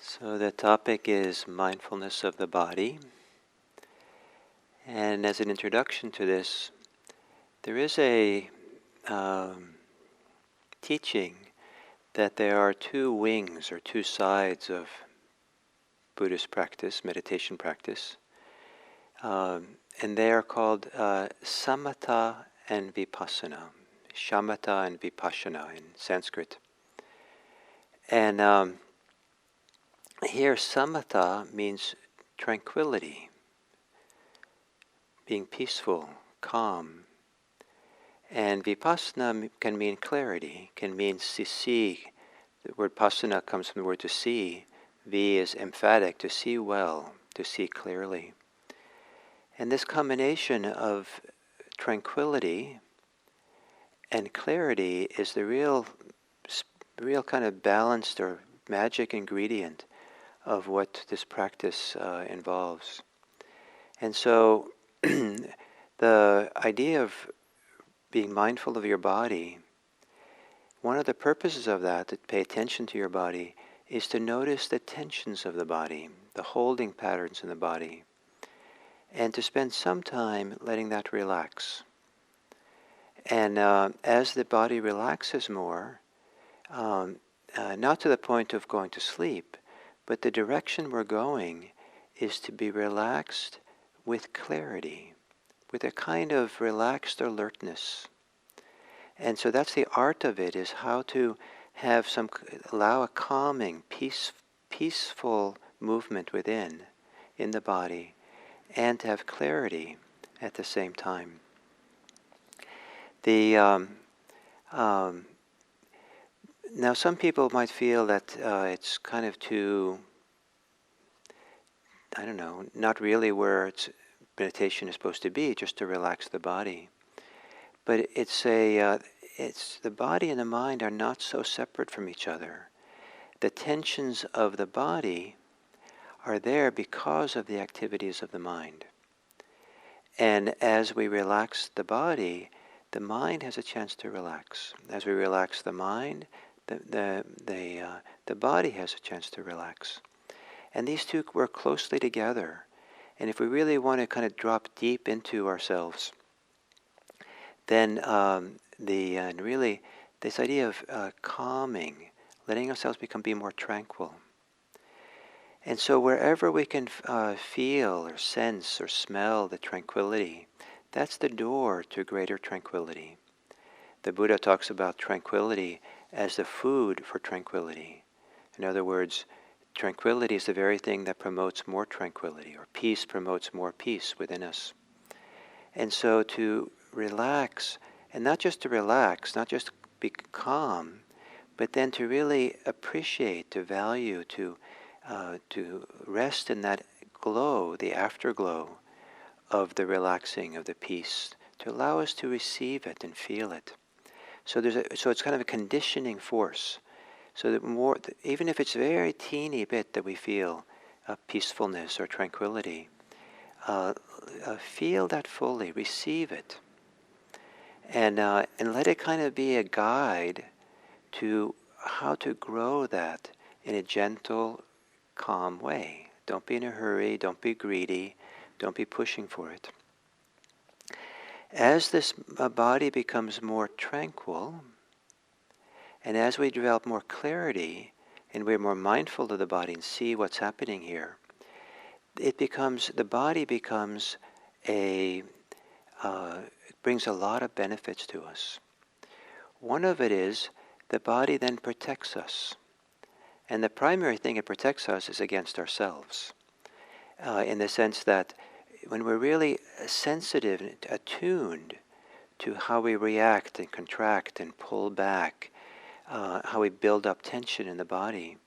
So the topic is mindfulness of the body. And as an introduction to this, there is a teaching that there are two wings or two sides of Buddhist practice, meditation practice. And they are called samatha and vipassana, shamatha and vipassana in Sanskrit. And here samatha means tranquility, being peaceful, calm. And vipassana can mean clarity, can mean to see. The word pasana comes from the word to see. V is emphatic, to see well, to see clearly. And this combination of tranquility and clarity is the real kind of balanced or magic ingredient of what this practice involves. And so the idea of being mindful of your body, one of the purposes of that, to pay attention to your body, is to notice the tensions of the body, the holding patterns in the body, and to spend some time letting that relax. And as the body relaxes more, not to the point of going to sleep, but the direction we're going is to be relaxed with clarity, with a kind of relaxed alertness. And so that's the art of it, is how to have allow a calming, peaceful movement within, in the body, and to have clarity at the same time. Now some people might feel that it's kind of too, not really where meditation is supposed to be, just to relax the body. But it's the body and the mind are not so separate from each other. The tensions of the body are there because of the activities of the mind. And as we relax the body, the mind has a chance to relax. As we relax the mind, the body has a chance to relax. And these two work closely together. And if we really want to kind of drop deep into ourselves, then really this idea of calming, letting ourselves be more tranquil. And so wherever we can feel or sense or smell the tranquility, that's the door to greater tranquility. The Buddha talks about tranquility as the food for tranquility. In other words, tranquility is the very thing that promotes more tranquility, or peace promotes more peace within us. And so to relax, and not just to relax, not just be calm, but then to really appreciate, to value, to rest in that glow, the afterglow of the relaxing, of the peace, to allow us to receive it and feel it. So it's kind of a conditioning force. So that even if it's a very teeny bit that we feel peacefulness or tranquility, feel that fully, receive it, and let it kind of be a guide to how to grow that in a gentle, calm way. Don't be in a hurry, don't be greedy, don't be pushing for it. As this body becomes more tranquil, and as we develop more clarity, and we're more mindful of the body and see what's happening here, the body becomes it brings a lot of benefits to us. One of it is the body then protects us. And the primary thing it protects us is against ourselves. In the sense that when we're really sensitive and attuned to how we react and contract and pull back, how we build up tension in the body,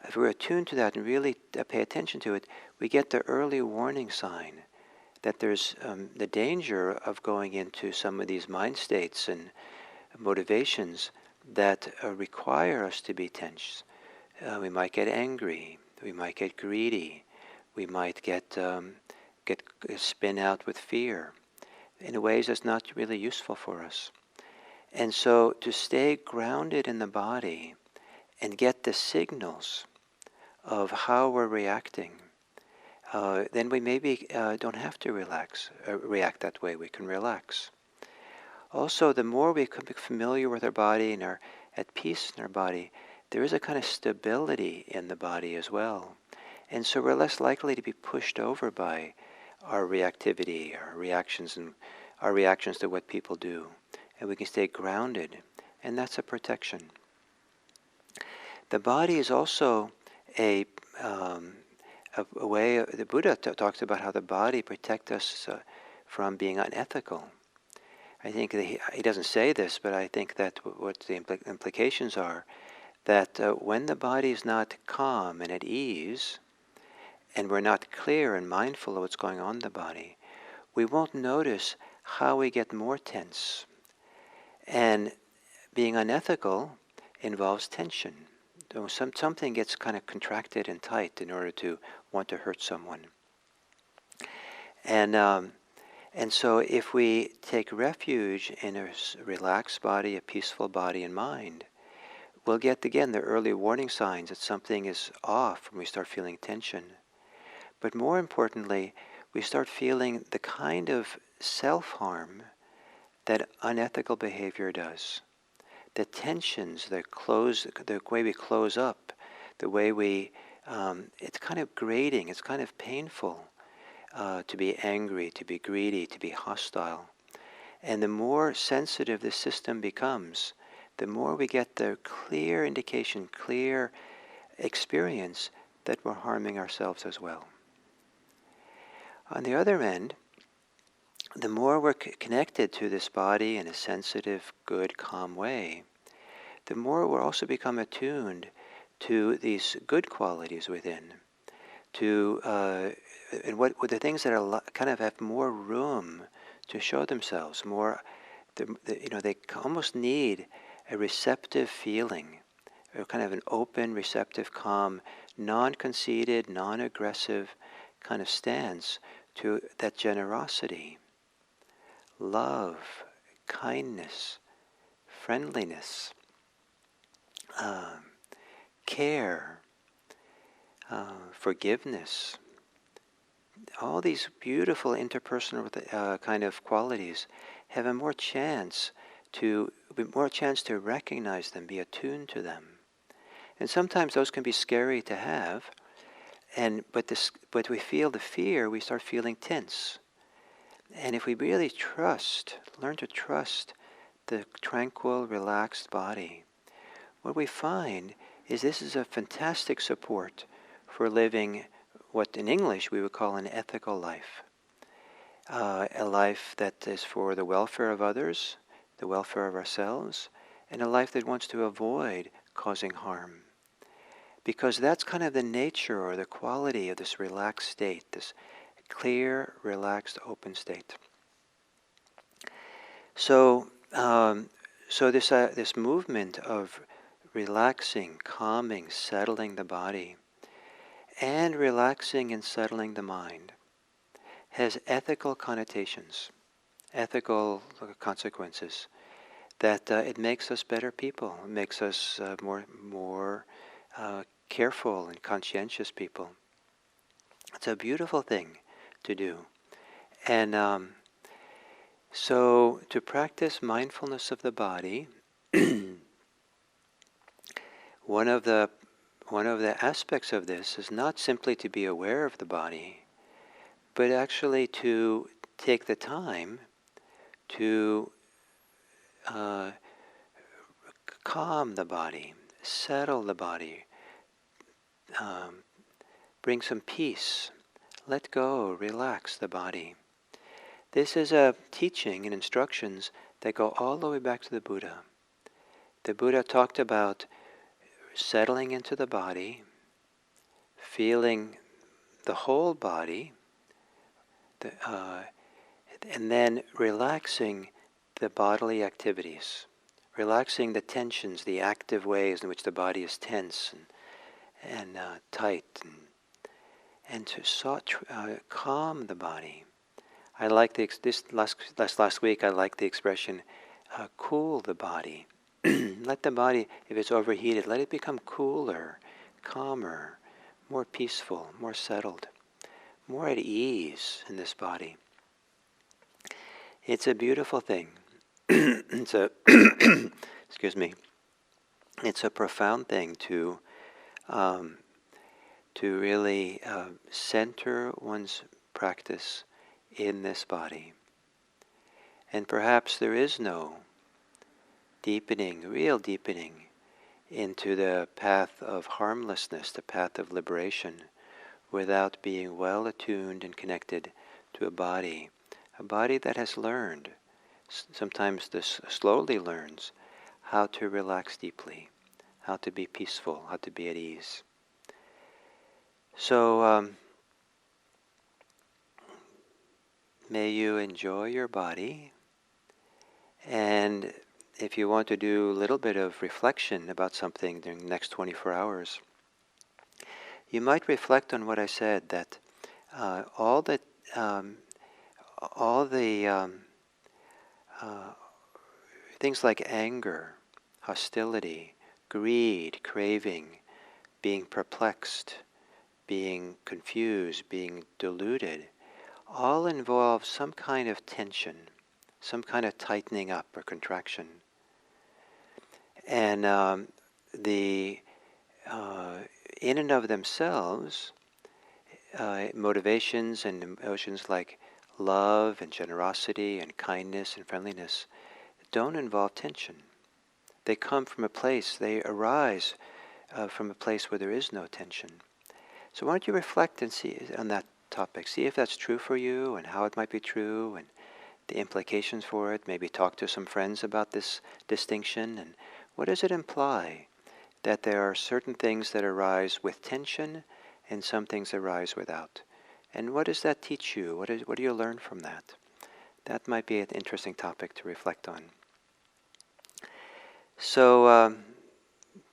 if we're attuned to that and really pay attention to it, we get the early warning sign that there's the danger of going into some of these mind states and motivations that require us to be tense. We might get angry, we might get greedy, we might get spin out with fear in ways that's not really useful for us. And so to stay grounded in the body and get the signals of how we're reacting, then we maybe don't have to react that way. We can relax. Also, the more we become familiar with our body and are at peace in our body, there is a kind of stability in the body as well. And so we're less likely to be pushed over by our reactivity, our reactions, and our reactions to what people do. And we can stay grounded, and that's a protection. The body is also a way. The Buddha talks about how the body protects us from being unethical. I think that he doesn't say this, but I think that what the implications are, that when the body is not calm and at ease, and we're not clear and mindful of what's going on in the body, we won't notice how we get more tense. And being unethical involves tension. So something gets kind of contracted and tight in order to want to hurt someone. And so if we take refuge in a relaxed body, a peaceful body and mind, we'll get, again, the early warning signs that something is off when we start feeling tension. But more importantly, we start feeling the kind of self-harm that unethical behavior does. The tensions, the way we close up, the way it's kind of grating, it's kind of painful. To be angry, to be greedy, to be hostile. And the more sensitive the system becomes, the more we get the clear indication, clear experience that we're harming ourselves as well. On the other end, the more we're connected to this body in a sensitive, good, calm way, the more we'll also become attuned to these good qualities within, and what the things that are kind of have more room to show themselves, they almost need a receptive feeling, or kind of an open, receptive, calm, non-conceited, non-aggressive kind of stance to that generosity, love, kindness, friendliness, care, forgiveness. All these beautiful interpersonal kind of qualities have a more chance to recognize them, be attuned to them. And sometimes those can be scary to have, but we feel the fear, we start feeling tense. And if we really learn to trust the tranquil, relaxed body, what we find is this is a fantastic support for living what in English we would call an ethical life. A life that is for the welfare of others, the welfare of ourselves, and a life that wants to avoid causing harm. Because that's kind of the nature or the quality of this relaxed state, this clear, relaxed, open state. So this movement of relaxing, calming, settling the body, and relaxing and settling the mind has ethical connotations, ethical consequences, that it makes us better people, it makes us more careful and conscientious people. It's a beautiful thing to do. And so to practice mindfulness of the body, one of the aspects of this is not simply to be aware of the body, but actually to take the time to calm the body, settle the body, bring some peace, let go, relax the body. This is a teaching and instructions that go all the way back to the Buddha. The Buddha talked about settling into the body, feeling the whole body, and then relaxing the bodily activities, relaxing the tensions, the active ways in which the body is tense and tight, and to calm the body. I like last week. I liked the expression, cool the body. Let the body, if it's overheated, let it become cooler, calmer, more peaceful, more settled, more at ease in this body. It's a beautiful thing. It's a excuse me. It's a profound thing to really center one's practice in this body. And perhaps there is no deepening, real deepening into the path of harmlessness, the path of liberation, without being well attuned and connected to a body that has learned, sometimes this slowly learns, how to relax deeply, how to be peaceful, how to be at ease. So may you enjoy your body, and if you want to do a little bit of reflection about something during the next 24 hours, you might reflect on what I said, that all the things like anger, hostility, greed, craving, being perplexed, being confused, being deluded, all involve some kind of tension, some kind of tightening up or contraction. And in and of themselves, motivations and emotions like love and generosity and kindness and friendliness don't involve tension. They come from a place, they arise from a place where there is no tension. So why don't you reflect and see on that topic, see if that's true for you and how it might be true and the implications for it. Maybe talk to some friends about this distinction, and what does it imply that there are certain things that arise with tension and some things arise without. And what does that teach you? What do you learn from that? That might be an interesting topic to reflect on. So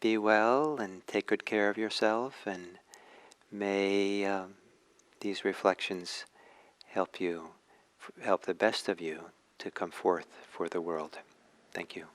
be well and take good care of yourself, and may these reflections help the best of you to come forth for the world. Thank you.